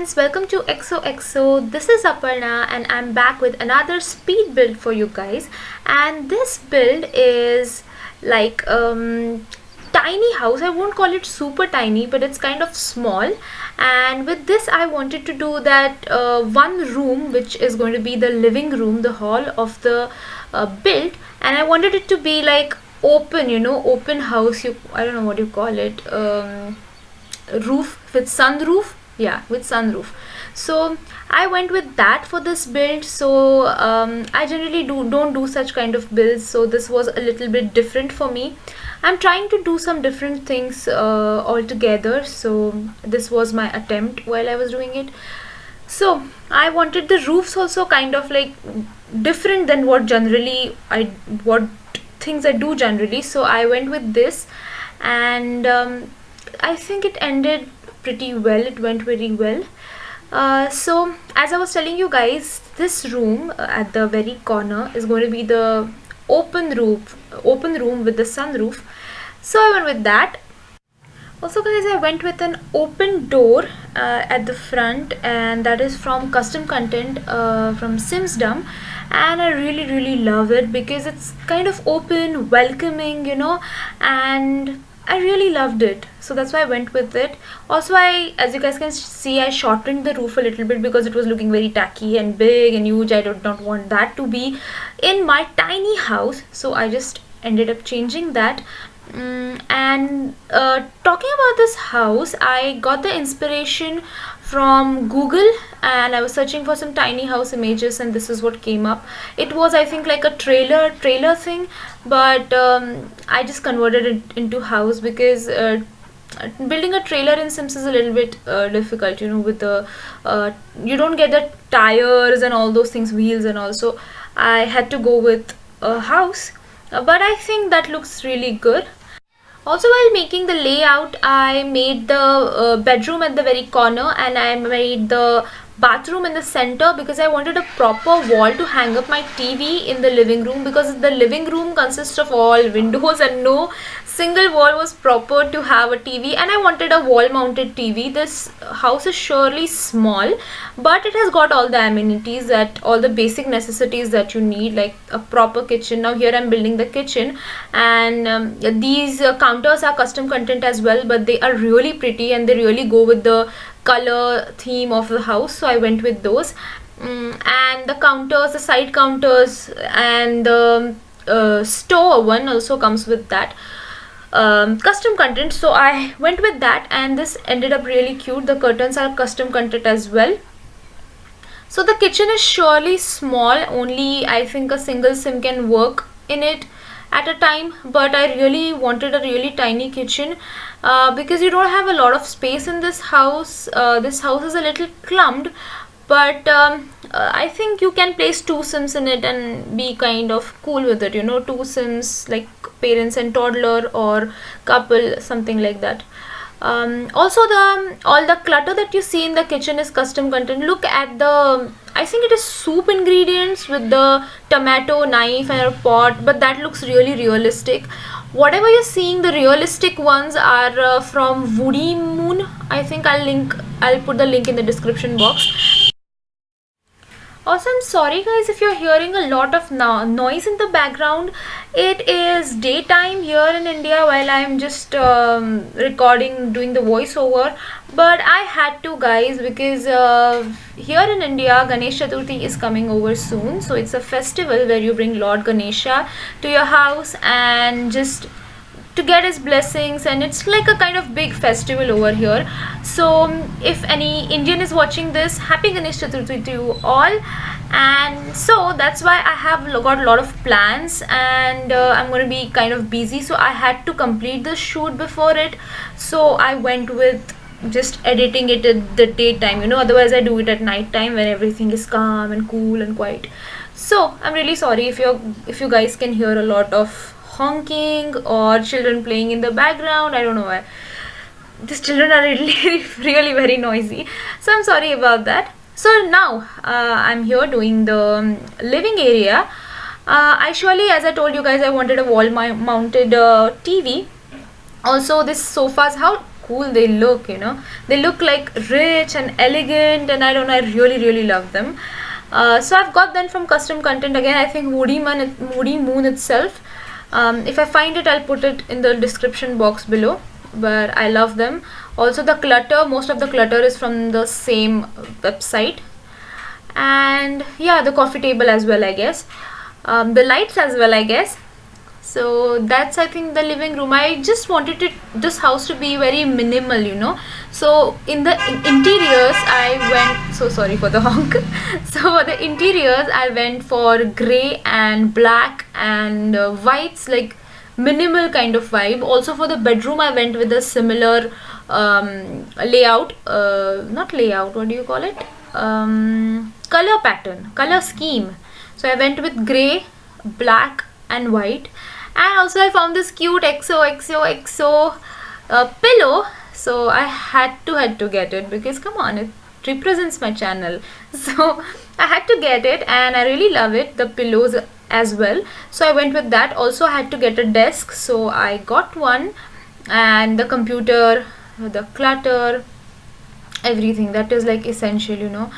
friends, welcome to xoxo. This is Aparna and I'm back with another speed build for you guys. And this build is like tiny house. I won't call it super tiny, but it's kind of small. And with this I wanted to do that one room which is going to be the living room, the hall of the build, and I wanted it to be like open, open house. I don't know what you call it. Roof with sunroof, yeah, with sunroof. So I went with that for this build. So I generally don't do such kind of builds, so this was a little bit different for me. I'm trying to do some different things altogether, so this was my attempt while I was doing it. So I wanted the roofs also kind of like different than what things I do generally, so I went with this. And I think it ended pretty well. It went very well. So as I was telling you guys, this room at the very corner is going to be the open room with the sunroof. So I went with that. Also guys, I went with an open door at the front, and that is from Custom Content from Simshood, and I really love it because it's kind of open, welcoming, and I really loved it, so that's why I went with it. Also, as you guys can see, I shortened the roof a little bit because it was looking very tacky and big and huge. I did not want that to be in my tiny house, so I just ended up changing that. And talking about this house, I got the inspiration from Google, and I was searching for some tiny house images, and this is what came up. It was, I think, like a trailer thing, but I just converted it into house because building a trailer in Sims is a little bit difficult, with the you don't get the tires and all those things, wheels and all, so I had to go with a house. But I think that looks really good. Also, while making the layout, I made the bedroom at the very corner, and I made the bathroom in the center because I wanted a proper wall to hang up my TV in the living room, because the living room consists of all windows and no single wall was proper to have a TV, and I wanted a wall mounted TV. This house is surely small, but it has got all the amenities, that all the basic necessities that you need, like a proper kitchen. Now here I'm building the kitchen, and these counters are Custom Content as well, but they are really pretty and they really go with the color theme of the house, so I went with those. And the counters, the side counters, and the store one also comes with that Custom Content, so I went with that, and this ended up really cute. The curtains are Custom Content as well. So the kitchen is surely small, only I think a single sim can work in it at a time, but I really wanted a really tiny kitchen because you don't have a lot of space in this house. This house is a little clumped, but I think you can place 2 sims in it and be kind of cool with it, 2 sims like parents and toddler or couple, something like that. Also, all the clutter that you see in the kitchen is Custom Content. Look at I think it is soup ingredients with the tomato knife and a pot, but that looks really realistic. Whatever you're seeing, the realistic ones are from Woody Moon. I think I'll put the link in the description box. Also, I'm sorry guys if you're hearing a lot of noise in the background. It is daytime here in India while I'm just recording, doing the voiceover, but I had to, guys, because here in India Ganesh Chaturthi is coming over soon. So it's a festival where you bring Lord Ganesha to your house and just to get his blessings, and it's like a kind of big festival over here. So if any Indian is watching this, happy Ganesh Chaturthi to you all. And so that's why I have got a lot of plans, and I'm going to be kind of busy, so I had to complete the shoot before it. So I went with just editing it at the daytime, otherwise I do it at night time when everything is calm and cool and quiet. So I'm really sorry if you guys can hear a lot of honking or children playing in the background. I don't know why. These children are really very noisy, so I'm sorry about that. So now I'm here doing the living area. As I told you guys, I wanted a wall mounted TV. Also, this sofas, cool they look, you know. They look like rich and elegant, and I don't know, I really love them. So I've got them from custom content. Again, I think Moody Moon itself. If I find it, I'll put it in the description box below. But I love them. Also the clutter, most of the clutter is from the same website. And yeah, the coffee table as well, I guess. The lights as well, I guess. So that's, I think, the living room. I just wanted this house to be very minimal, you know. So in the interiors I went, so sorry for the honk. So for the interiors I went for grey and black and whites, like minimal kind of vibe. Also for the bedroom I went with a similar layout, not layout, what do you call it, color pattern, color scheme. So I went with grey, black and white. And also I found this cute xoxo pillow, so I had to get it, because come on, it represents my channel. So I had to get it, and I really love it, the pillows as well. So I went with that. Also I had to get a desk, so I got one. And the computer, the clutter, everything that is like essential, you know.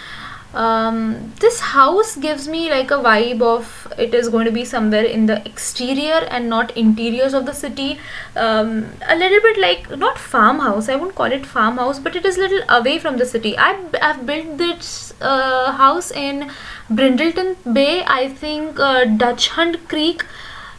This house gives me like a vibe of it is going to be somewhere in the exterior and not interiors of the city. A little bit like, not farmhouse, I won't call it farmhouse, but it is a little away from the city. I've built this house in Brindleton Bay, I think, Dashund Creek.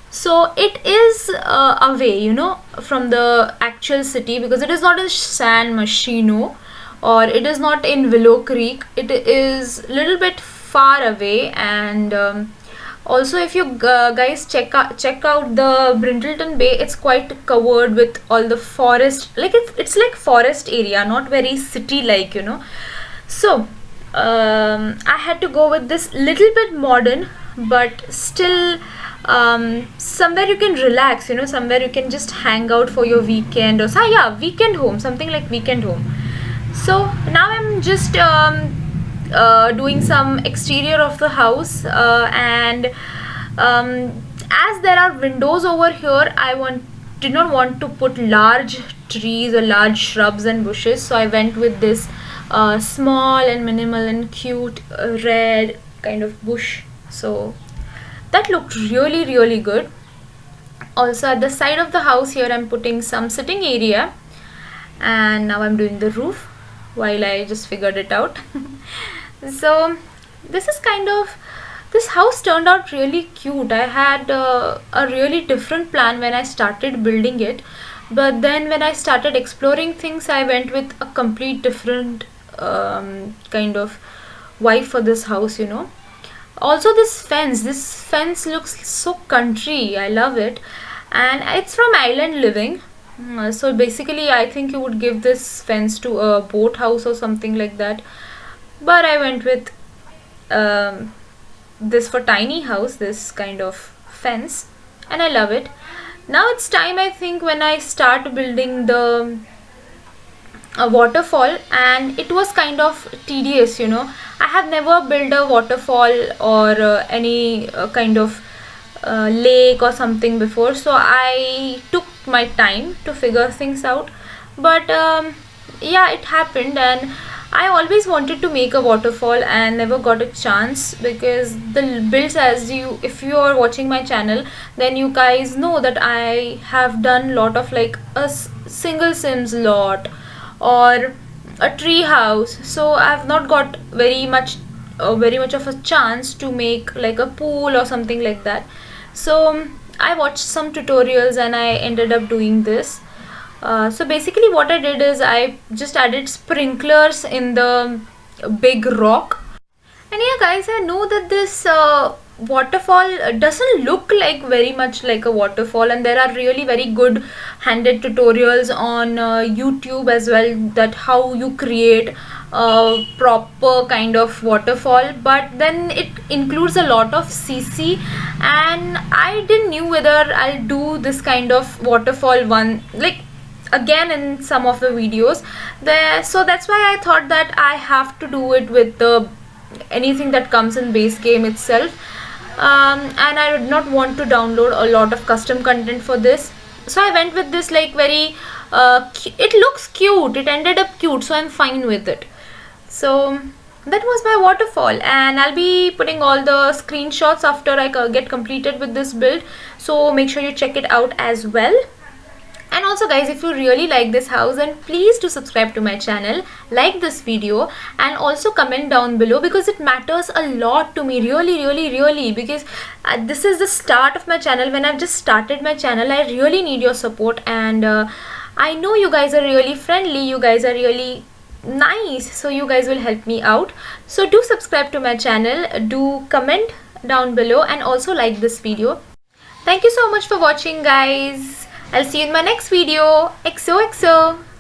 So it is away, you know, from the actual city, because it is not in San Machino, or it is not in Willow Creek. It is a little bit far away. And also if you guys check out the Brindleton Bay, it's quite covered with all the forest, like it's like forest area, not very city like, you know. So I had to go with this little bit modern, but still somewhere you can relax, you know, somewhere you can just hang out for your weekend, or yeah, weekend home, something like weekend home. So now I'm just doing some exterior of the house, and as there are windows over here, I did not want to put large trees or large shrubs and bushes, so I went with this small and minimal and cute red kind of bush. So that looked really good. Also at the side of the house here, I'm putting some sitting area, and now I'm doing the roof while I just figured it out. So this house turned out really cute. I had a really different plan when I started building it, but then when I started exploring things, I went with a complete different kind of vibe for this house, you know. Also this fence looks so country. I love it, and it's from Island Living. So basically I think you would give this fence to a boat house or something like that, but I went with this for tiny house, this kind of fence, and I love it. Now it's time, I think, when I start building the waterfall, and it was kind of tedious, you know. I have never built a waterfall or any kind of lake or something before, so I took my time to figure things out. But yeah, it happened, and I always wanted to make a waterfall and never got a chance, because the builds, if you are watching my channel, then you guys know that I have done lot of like a single Sims lot or a tree house, so I've not got very much of a chance to make like a pool or something like that. So I watched some tutorials and I ended up doing this. So basically what I did is I just added sprinklers in the big rock. And yeah guys, I know that this waterfall doesn't look like very much like a waterfall, and there are really very good handed tutorials on YouTube as well, that how you create a proper kind of waterfall, but then it includes a lot of CC, and I didn't knew whether I'll do this kind of waterfall one like again in some of the videos there. So that's why I thought that I have to do it with the anything that comes in base game itself, and I did not want to download a lot of custom content for this. So I went with this like very it looks cute, it ended up cute, so I'm fine with it. So that was my waterfall, and I'll be putting all the screenshots after I get completed with this build, so make sure you check it out as well. And also guys, if you really like this house, then please do subscribe to my channel, like this video, and also comment down below, because it matters a lot to me, really, because this is the start of my channel. When I've just started my channel, I really need your support, and I know you guys are really friendly, you guys are really nice, so you guys will help me out. So do subscribe to my channel, do comment down below, and also like this video. Thank you so much for watching guys. I'll see you in my next video. XOXO.